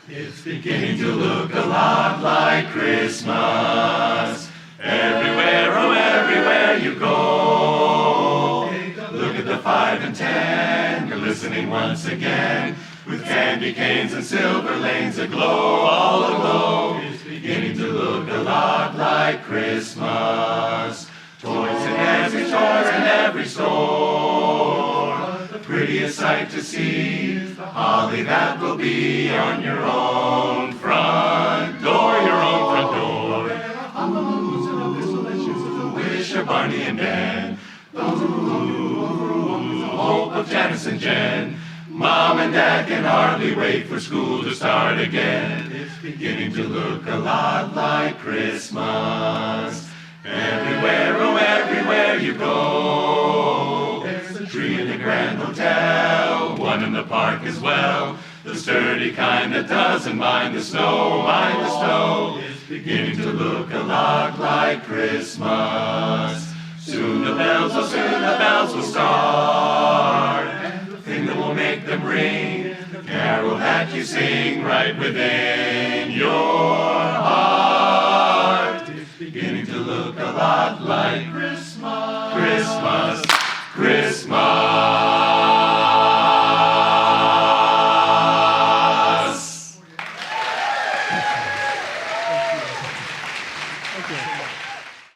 It's beginning to look a lot like Christmas. Everywhere, oh everywhere you go. Look at the 5 and 10, glistening once again, with candy canes and silver lanes aglow, all aglow. It's beginning to look a lot like Christmas. Toys in every store. The prettiest sight to see is the holly that will be on your own front door, your own front door. Wish of Barney and Ben. Hope of Janice and Jen. Mom and Dad can hardly wait for school to start again. It's beginning to look a lot like Christmas. Everywhere, oh everywhere you go. There's a tree in the Grand Hotel, one in the park as well. The sturdy kind that doesn't mind the snow, mind the snow. It's beginning to look a lot like Christmas. Soon the bells, oh soon the bells will start. And the thing that will make them ring, the carol that you sing right within your heart. It's beginning to look a lot like Christmas. Christmas.